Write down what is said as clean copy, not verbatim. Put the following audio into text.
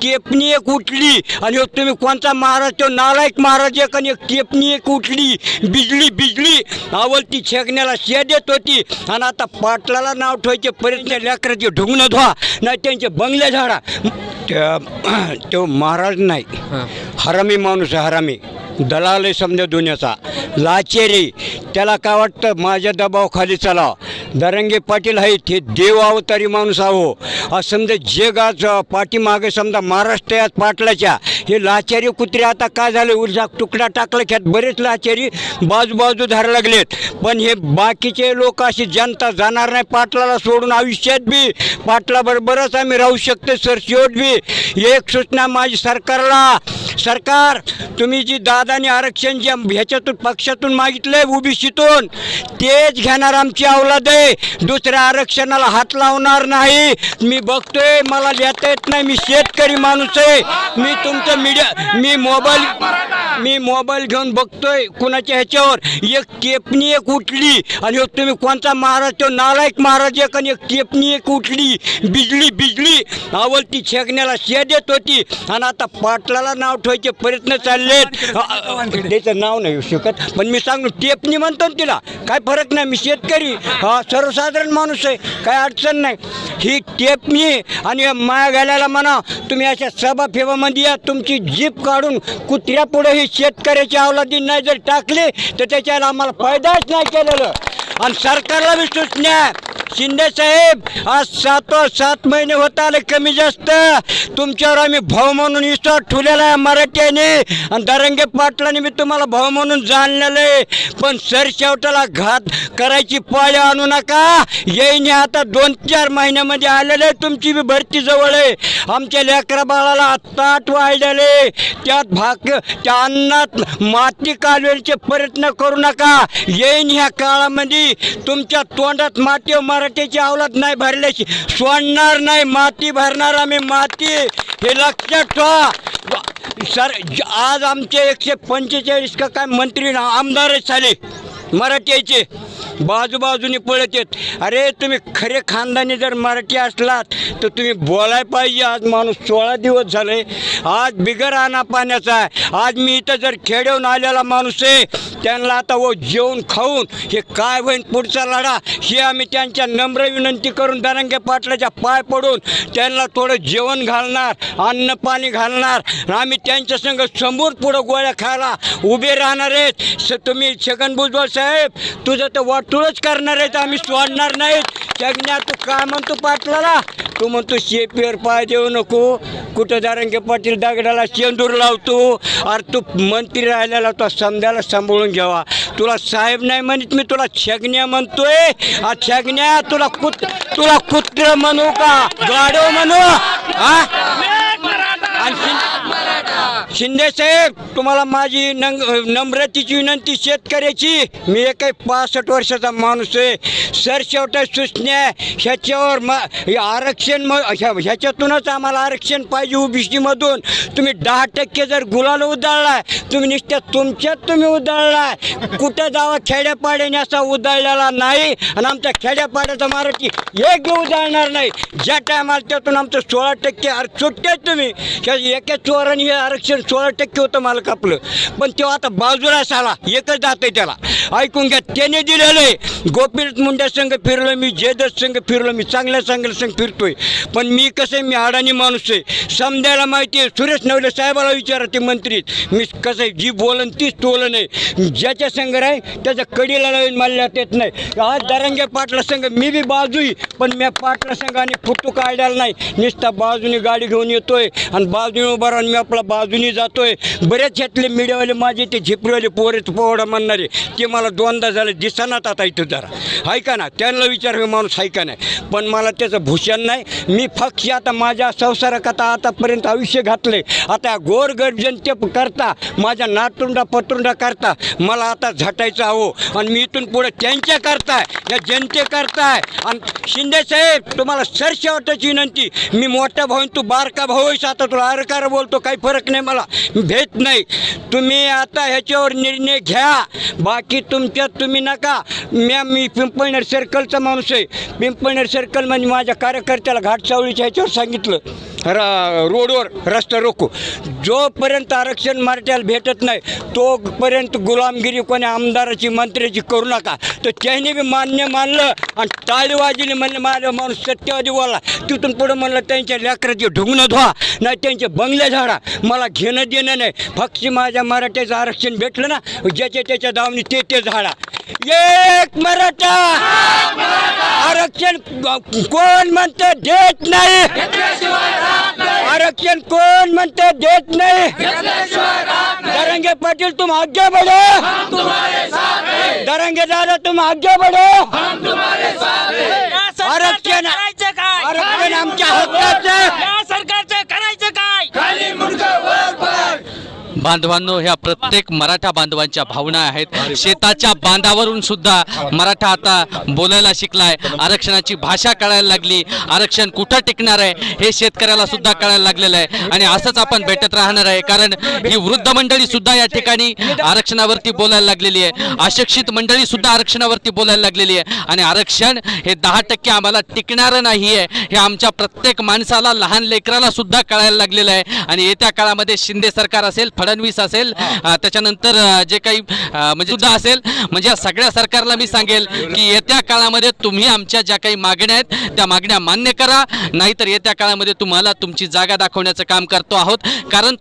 केपणी एक उठली आणि हो तुम्ही कोणता महाराज तो नालायक महाराज एक आणि एक केपणी एक उठली बिजली आवलती छेकण्याला शे देत होती आणि आता पाटलाला नाव ठेवायचे प्रयत्न लेकराचे ढुंगणं धुवा नाही त्यांचे बंगले झाडा तो महाराज नाही हरामी माणूस आहे हरामी दलाल आहे समजा दुनियाचा लाचेरी त्याला काय वाटतं माझ्या दबावाखाली चला दरंगे पाटील आहेत हे देव अवतारी माणूस आहो आज समजा जगाच पाठीमागे समजा महाराष्ट्रात पाटलाच्या हे लाचारी कुत्रे आता काय झाले ऊर्जा तुकडा टाकला ख्यात बरेच लाचारी बाजू धरायला लागलेत पण हे बाकीचे लोक अशी जनता जाणार नाही पाटलाला सोडून आयुष्यात बी पाटलाबरोबरच आम्ही राहू शकतो सरशिवट बी एक सूचना माझी सरकारला सरकार तुम्ही जी दादाने आरक्षण जे ह्याच्यातून पक्षातून मागितलंय ओबीसीतून तेच घेणार आमची अवलाद आहे दुसऱ्या आरक्षणाला हात लावणार नाही मी बघतोय मला लिहिता येत नाही मी शेतकरी माणूस आहे मी तुमचं मी मोबाईल घेऊन बघतोय कुणाच्या ह्याच्यावर एक केपणी एक उठली आणि हो तुम्ही कोणता महाराज तो नालायक महाराज एक आणि एक केपणी एक उठली बिजली आवलती छेकण्याला शे देत होती आणि आता पाटलाला नाव ठेवायचे प्रयत्न चाललेत त्याचं नाव नाही येऊ शकत पण मी सांगू टेपणी म्हणतो ना तिला काय फरक नाही मी शेतकरी हा सर्वसाधारण माणूस आहे काय अडचण नाही ही टेपणी आणि माया घालायला म्हणा तुम्ही अशा सभा फेवामध्ये या तुमची जीप काढून कुत्र्या पुढे ही शेतकऱ्याची अवलादी नाही जर टाकली तर त्याच्याला आम्हाला फायदाच नाही केलेलं आणि सरकारला बी सूचना शिंदे साहेब आज 7 महिने होत आले कमी जास्त तुमच्यावर आम्ही भाऊ म्हणून विश्वास ठेवलेला आहे मराठ्याने आणि दरंगे पाटलाने मी तुम्हाला भाऊ म्हणून जाणलेलं आहे पण सरशेवटाला घात करायची पाळी आणू नका येईने आता 2-4 महिन्यामध्ये आलेले आहे तुमची बी भरती जवळ आहे आमच्या लेकरा बाळाला आत्ताट वाढलेले त्यात त्या अन्नात माती कालवेचे प्रयत्न करू नका येईन ह्या काळामध्ये तुमच्या तोंडात माती मराठीची अवलाद नाही भरल्याची सोडणार नाही माती भरणार आम्ही माती हे लक्षात ठेवा सर आज आमचे 145 का काय मंत्री आमदारच झाले मराठीचे बाजूने पळत येत अरे तुम्ही खरे खानदानी जर मराठी असलात तर तुम्ही बोलाय पाहिजे आज माणूस 16 दिवस झाले आज बिगर आणा पाण्याचा आहे आज मी इथं जर खेड्यावरून आलेला माणूस आहे त्यांना आता व जेवून खाऊन हे काय होईन पुढचा लढा हे आम्ही त्यांच्या नम्र विनंती करून दरंगे पाटलाच्या पाय पडून त्यांना थोडं जेवण घालणार अन्न पाणी घालणार आम्ही त्यांच्या संग समोर पुढं गोळ्या खायला उभे राहणार आहेत तुम्ही छगन भुजबळ साहेब तुझं तर वाटूळच करणार आहेत आम्ही सोडणार नाहीत जगण्या तू काय म्हणतो पाटलाला तू म्हणतो शेपीवर पाय देऊ नको कुठं दरंगे पाटील दगडाला शेंदूर लावतो अरे तू मंत्री राहिलेला तो समजायला सांभाळून घ्यावा तुला साहेब नाही म्हणत मी तुला छगण्या म्हणतोय छगण्या तुला कुत्र म्हणू का गाडो म्हणू शिंदे साहेब तुम्हाला माझी नम्रतेची विनंती शेतकऱ्याची मी एक 65 वर्षाचा माणूस आहे सरशेवटा सूचना ह्याच्यावर आरक्षण ह्याच्यातूनच आम्हाला आरक्षण पाहिजे ओबीसीमधून तुम्ही 10% जर गुलाल उधळलाय तुम्ही नुसत्या तुमच्यात तुम्ही उधळलाय कुठं जावा खेड्यापाड्याने असा उधळलेला नाही आणि आमच्या खेड्यापाड्याचा मराठी एक बी उधळणार नाही ज्या टायमाला त्यातून आमचं 16% सुटते तुम्ही एका चोराने हे आरक्षण 16% होतं मला कापलं पण तेव्हा आता बाजूलाच आला एकच जात आहे त्याला ऐकून घ्या त्याने दिलेलं आहे गोपीनाथ मुंडे संघ फिरलो मी जयदत्त संघ फिरलो मी चांगल्या संघ फिरतोय पण मी कसं आहे मी अडाणी माणूस आहे समजायला माहिती आहे सुरेश नवले साहेबाला विचारा ते मंत्री मी कसं आहे जी बोलन तीच तोलन आहे ज्याच्या संघ आहे त्याच्या कडीला लावून मारण्यात येत नाही आज दरंगे पाटला संघ मी बी बाजूही पण मी पाटला संघाने फुटू काढायला नाही नुसता बाजूने गाडी घेऊन येतोय आणि बाजूने उभा राहून मी आपला बाजूने जातोय बरेच ह्यातले मीडियावाले माझे ते झिपरीवाले पोरेच पोवडा म्हणणारे ते मला 2दा झालं दिसनात आता इथं जरा ऐका ना त्यांना विचार माणूस ऐका नाही पण मला त्याचं भूषण नाही मी फक्त आता माझ्या संसारात आतापर्यंत आयुष्य घातले आता गोरगरीब जनते करता माझ्या नातुंडा पतुंडा करता मला आता झटायचं हवं आणि मी इथून पुढे त्यांच्या करताय या जनते करताय आणि शिंदे साहेब तुम्हाला सरशेवटाची विनंती मी मोठा भाऊ तू बारका भाऊ आहेस आता तुला अरकार बोलतो काही फरक नाही मला भेट नाही तुम्ही आता ह्याच्यावर निर्णय घ्या बाकी तुमच्यात तुम्ही नका मी पिंपळनेर सर्कलचा माणूस आहे पिंपळनेर सर्कल म्हणजे माझ्या कार्यकर्त्याला घाटसावळीच्या ह्याच्यावर सांगितलं रोडवर रस्ता रोको. जोपर्यंत आरक्षण मराठ्याला भेटत नाही तोपर्यंत गुलामगिरी कोणी आमदाराची मंत्र्याची करू नका. तर त्याने बी मानलं आणि टाळी वाजली, म्हणलं माझा माणूस सत्यवादी बोला. तिथून पुढं म्हणलं त्यांच्या लेकराचे ढुंगणं धुवा, नाही त्यांचे बंगले झाडा, मला घेणं देणं नाही. फक्त माझ्या मराठ्याचं आरक्षण भेटलं ना, ज्याच्या त्याच्या दावणी ते झाडा. एक मराठा आरक्षण कोण म्हणतं देत नाही, आरक्षण कोण म्हणतं देत नाही. दरंगे पाटील तुम आगे बढ़ो, दरंगे दादा तुम आगे बढ़ो. आरक्षण आरक्षण आमच्या हक्काचं. सरकारचं करायचं काय? बांधवांनो, ह्या प्रत्येक मराठा बांधवांच्या भावना आहेत. शेताच्या बांधावरून सुद्धा मराठा आता बोलायला शिकलाय, आरक्षणाची भाषा कळायला लागली. आरक्षण कुठं टिकणार आहे हे शेतकऱ्याला सुद्धा कळायला लागलेलं आहे. आणि असंच आपण भेटत राहणार आहे, कारण ही वृद्ध मंडळी सुद्धा या ठिकाणी आरक्षणावरती बोलायला लागलेली आहे. अशिक्षित मंडळी सुद्धा आरक्षणावरती बोलायला लागलेली आहे. आणि आरक्षण हे 10% आम्हाला टिकणारं नाही आहे हे आमच्या प्रत्येक माणसाला, लहान लेकराला सुद्धा कळायला लागलेलं आहे. आणि येत्या काळामध्ये शिंदे सरकार असेल, फडणवीस असेल, त्याच्यानंतर जे काही म्हणजे सुद्धा असेल, म्हणजे या सगळ्या सरकारला मी सांगेल की येत्या काळामध्ये तुम्ही आमच्या ज्या काही मागण्या आहेत त्या मागण्या मान्य करा, नाहीतर येत्या काळामध्ये तुम्हाला तुमची जागा दाखवण्याचं काम करतो आहोत. कारण